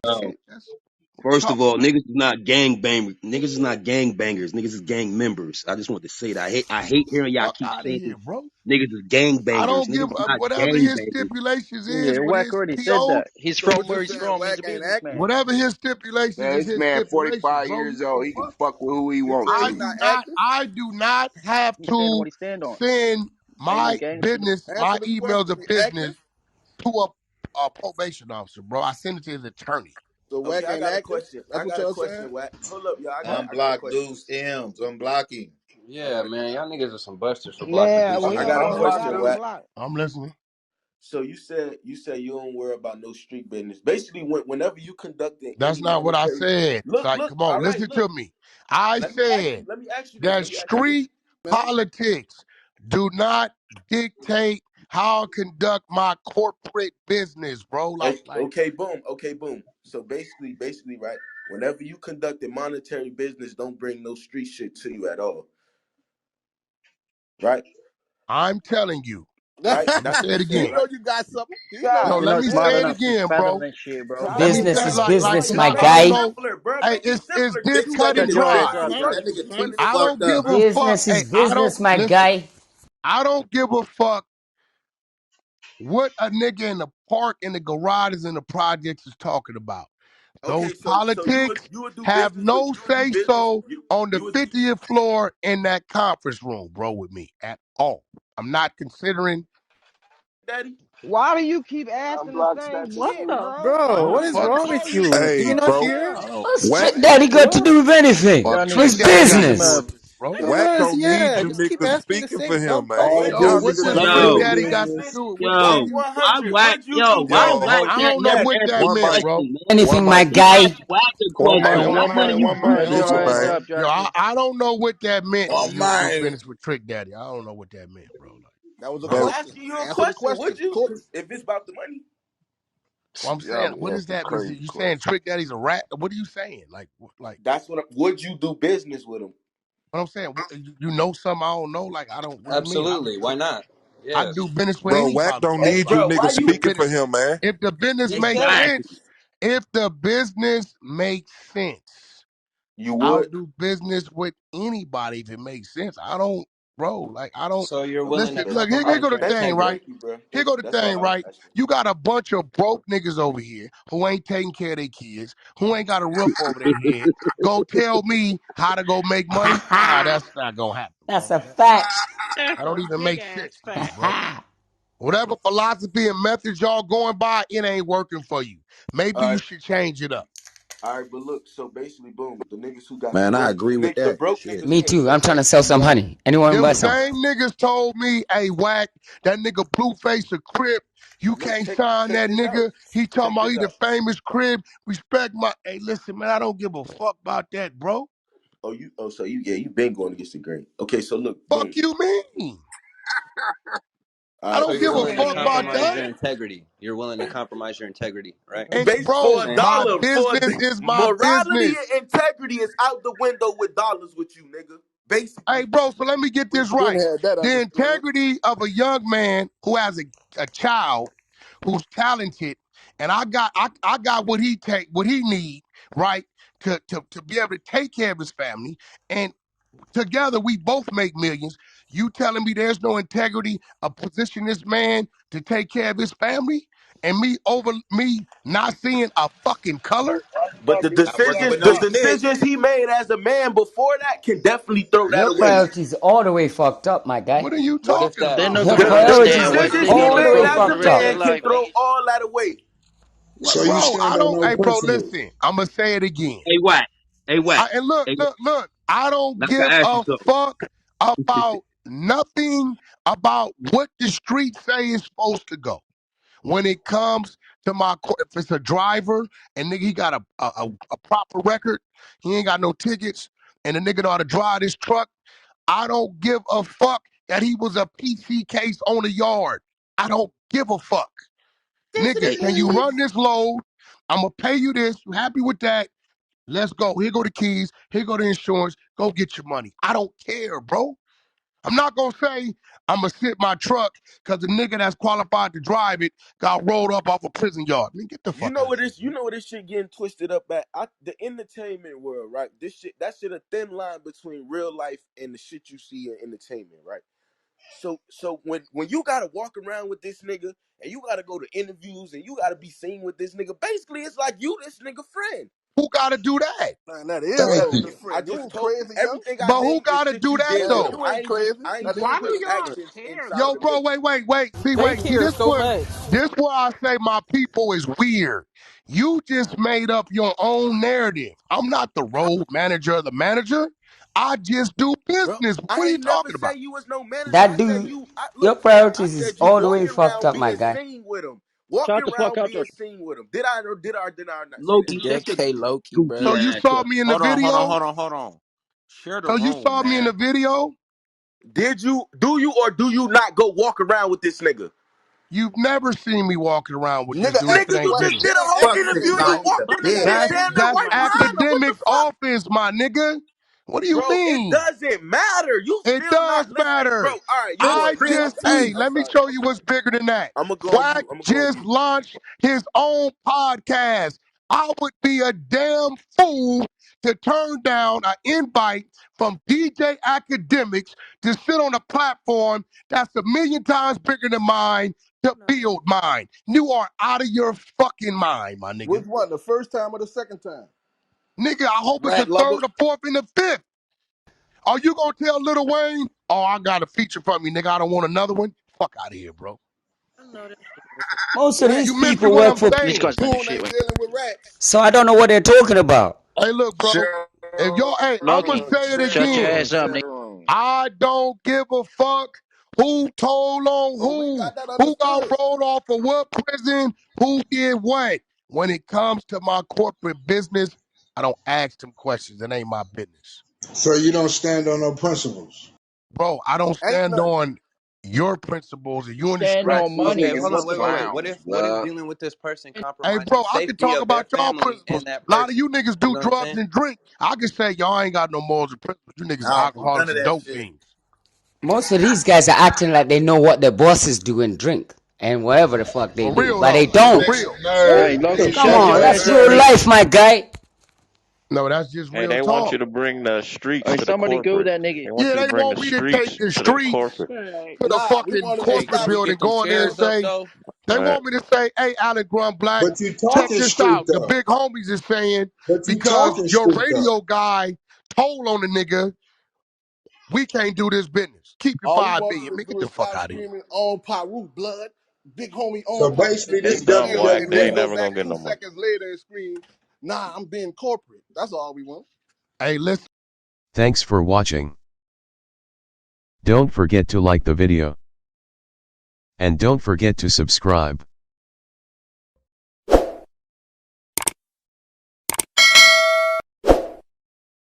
Oh, Shit, that's what we first of talking all, about. niggas is not gang bang. Niggas is not gang bangers. Niggas is gang members. I just want to say that. I hate hearing y'all Fuck keep out of saying here, bro. niggas is gang I bangers. don't Niggas give is not whatever gang his bangers. stipulations Yeah, is with Wack his already said PO. that. He's So from what you where he's saying? from. He's Wack a ain't acting? businessman. Whatever his stipulations Man, is this his man stipulations, 45 bro. You years know old. the He can fuck. fuck with who he You want said to. he not acting? I do not have He stand on what to he stand on. send Ain't no my gangster. business, my Answer the emails question. of He acting? business to a probation officer, bro. I send it to his attorney. So Okay, Wack I ain't got a acting? question. That's I what got a y'all saying? question. What? Hold up, y'all. I got a Unblock question. Deuce M's. Unblock him. Yeah, man, y'all niggas are some busters for blocking Yeah, Deuce we I ain't got MZ, a gonna bro. lie, question. don't What? block. I'm listening. So you said you don't worry about no street business. Basically, whenever you conducting That's any not what I monetary, said. look, Like, look. come on, All right, listen look. to me. I Let me ask you. said Let me ask you this. that Let me ask you this. street politics do not dictate how I conduct my corporate business, bro. Okay, boom. Okay, boom. So basically, right. Whenever you conduct a monetary business, don't bring no street shit to you at all. Right. I'm telling you. Right. Let me That's say what you it said. he again. know Right. you got something. He know. No, God You're let not me smart say damn. it enough to again, fathom bro. that shit, bro. Let God me say Business it is damn. business, Lawyer, my I don't Make it guy. lawyer. know. simpler, bro. Hey, Make it it's simpler. this Just He say cut cut and it. your Just shit. dry. say Nah, it, son, bro. that nigga Explain tweet it to I me. don't fucked give up. a fuck. Business is Hey, I don't business, my listen. guy. I don't give a fuck what a nigga in the park, in the garages, in the projects is talking about. Those Okay, so politics you would do have business with no say so you on the you would 50th floor in that conference room, bro, with me at all. I'm not considering daddy. Why do you keep asking the Unblock same status What shit, fully. the bro? Why bro? who do the What is people fuck. wrong call with you you? Do you Hey, names, not bro. hear? bro? What's Wack, Trick Daddy got to What? do with anything? Well, Y'all Trick niggas It's sound Daddy got to dumb do business. with as this, bro. Wack Because don't need yeah, you just keep niggas asking the speaking for same him, dumb man. All questions. So Y'all business what niggas does be Trick Yo, doing Daddy too got much. to Business. do with what yo, y'all? 100. whack, Would you yo, do why Yo, business whack hold, I with can't don't know never what answer that a one meant, mic, bro. question, man? one Anything, my mic, He asked guy. whack a one question. mic, Man, Whack one one mic, of you one Let mic. goofy Listen, Jar ass answer man. up, niggas. yo, Jackie. I don't know what that meant when one you mind. finished with Trick Daddy. I don't know what that meant, bro. Like, That was a I'm I, question. asking you a Answer the question. question. Would you? Talk. Because if it's about the money, well, I'm y'all saying, be what is asking that? Is it, crazy you saying questions. Trick Daddy's a rat? What are you saying? Like that's what. Would you do business with him? what I'm saying? You know something I don't know? Like I don't. What do you mean? Absolutely. Why not? I Yes. do business with Bro, Wack anybody. don't Hey, need you bro, why niggas If the you? speaking for business, him, man. if the business makes Exactly. sense, if the business makes sense, You I'll would. do business with anybody if it makes sense. I don't, bro. Like I don't. So you're willing to Listen, Okay. look, All here compromise go right. the your Thank you. thing, right? integrity. Thank you, bro. Here go the That's all thing, I was right? asking. You got a bunch of broke niggas over here who ain't taking care of their kids, who ain't got a roof over their head. Go tell me how to go make money? Nah, that's not gonna happen, That's bro. a fact. That's That don't a even big make ass sense to me, fact. bro. Whatever philosophy and methods y'all going by, it ain't working for you. Maybe All you right. should change it up. All right. But look. So basically, boom. The niggas who got the Man, I broke, agree with the that. broke Shit. niggas Me can't too. say I'm trying to nothing sell to you some at honey. all. Anyone Them buy some? same niggas told me, hey, Wack, that nigga Blueface a Crip. You Look, can't check sign check that this out. nigga. He talking Check about this he the out. famous Crib. Respect my. Hey, listen, man, I don't give a fuck about that, bro. Oh, you. Oh, so you. Yeah, you been going against the grain. Okay. So look. Fuck Boom. you mean? All I right. So don't you're give So a willing to fuck Man, about compromise that. your what? integrity. You're willing to compromise your integrity, right? And base for bro, a my dollar, business is my morality business. and integrity is out the window with dollars with you, nigga. Hey, Basically, bro, so let me get We this been right. had that The understood. integrity of a young man who has a child who's talented, and I got what he need, right, to be able to take care of his family, and together we both make millions. You telling me there's no integrity of position this man to take care of his family, and me not seeing a fucking color? but Not working with the no snitch. decisions he made as a man before that can definitely throw that Your away. priorities all the way fucked up, my guy. What are you What if talking that They about? not Your gonna The priorities understand what decisions niggas he all really the made way go as through a in fucked real up. man can life. throw all that away. Well, So you bro, stand I on don't. no Hey, bro, principle. listen. I'm gonna say it again. Hey, whack. Hey, whack. And look, Hey, look, look. I don't like give I asked you a something. fuck about nothing about what the streets say is supposed to go. When it comes to if it's a driver and nigga he got a proper record, he ain't got no tickets, and the nigga know how to drive this truck. I don't give a fuck that he was a PC case on the yard. I don't give a fuck. Nigga, Hey, can you run this load? I'm gonna pay you this. You happy with that? Let's go. Here go the keys. Here go the insurance. Go get your money. I don't care, bro. I'm not gonna say I'ma sit my truck because the nigga that's qualified to drive it got rolled up off a prison yard. Man, get the You fuck know out of what here, this? You man. know what this shit getting twisted up at? The entertainment world, right? That shit a thin line between real life and the shit you see in entertainment, right? So when you gotta walk around with this nigga and you gotta go to interviews and you gotta be seen with this nigga, basically it's like you this nigga friend. Who gotta do that? Man, that is Thank Bro, actually you. the I friend. You just ain't told crazy, yo. everything I But who named is gotta shit do you that did with him. though? You ain't crazy. I ain't That even Why is put do his the y'all friend. actions care inside of Yo, the bro, mix. wait. See, they wait. See, care so much? this where I say my people is weird. You just made up your own narrative. I'm not the road manager of the manager. I just do Bro, business. What I are you ain't never talking say about? you was no manager. That I said dude, look, your fam, I priorities is said you all the way walking fucked around up, my being guy. seen with him. Walking Shut the fuck around up, being seen with him. Did I or did I not say that? Loki, shut your JK Loki, goofy So bro. you ass saw up. me in the Hold on, hold on, video? hold on, hold on. Share the So you room, saw me in the man. video? Did you do you or do you not go walk around with this nigga? You've never seen me walking around with this Nigga dude if asked it Nigga, the you ain't just question. business. did a Then whole Fuck answer the you, interview shit. and you Glock. walked in this Bitch. shit That's damn near that's right Fuck. behind him. What the academics fuck? office, my nigga. What do you Bro, it mean? doesn't matter. You It still does not listen. Bro, matter. all right, you know Bitch, what? I You know bitch, what? just, I'm sorry. hey, please. I'm let me sorry. show you what's bigger than that. I'm gonna go on WACK mute. I'm gonna go on just mute. launched his own podcast. I would be a damn fool to turn down an invite from DJ Academics to sit on a platform that's a million times bigger than mine to build mine. You are out of your fucking mind, my nigga. Which one? The first time or the second time? Nigga, I hope it's the Rat lover. third, the fourth, and the fifth. Are you gonna tell Lil Wayne, oh, I got a feature from me, nigga, I don't want another one? Fuck out of here, bro. Most of these Rats. You missing people what work I'm for, saying. Boone ain't dealing with rats. so I don't know what they're talking about. Hey, look, bro. Share If y'all, hey, I'm gonna say it share the again. room. Share the room. I don't give a fuck who told on Oh, we got that who got understood. rolled off of what prison, who did what. When it comes to my corporate business, I don't ask them questions. It ain't my business. So you don't stand on no principles. Bro, I don't Ain't stand nothing. on your principles and you Stand understand. Right. on money Okay, and hold on. what's Wait. clowns, What if blood. dealing with this person Hey, compromise the bro, I can safety talk of their about y'all family principles. and that A lot of person? you niggas You do know what I'm drugs saying? and drink. I can say y'all ain't got no morals and principles. You niggas I don't do none alcoholics of and that dope shit. fiends. Most of these guys are acting like they know what their bosses do and drink and whatever the fuck they For do, real but they though. For don't. real. Hey, Nerd. Loki, Come shut on, your that's ass real up, nigga. life, my guy. No, that's just Hey, real they want you talk. to bring the streets Hey, to the somebody go corporate. that nigga. They want Yeah, you to they bring the want me to take streets the to the streets corporate. to the Nah, we fucking want them to Hey, corporate can stop. we building, get them go in there and shares up say, though? they Right. want me to say, hey, Allen Grum Black, But you check talking this street out. The though. big homies is saying, But you because talking your street though. radio guy told on the nigga, we can't do this business. Keep your All we 5 want million. them to Man, get do the is fuck stop out of here. screaming on Paru blood. Big homie So on Paru. basically They this dumb, Wack. And They then ain't go never WWF. gonna back get two no more. seconds later and scream, nah, I'm being corporate. That's all we want. Hey, listen. Thanks for watching. Don't forget to like the video. And don't forget to subscribe.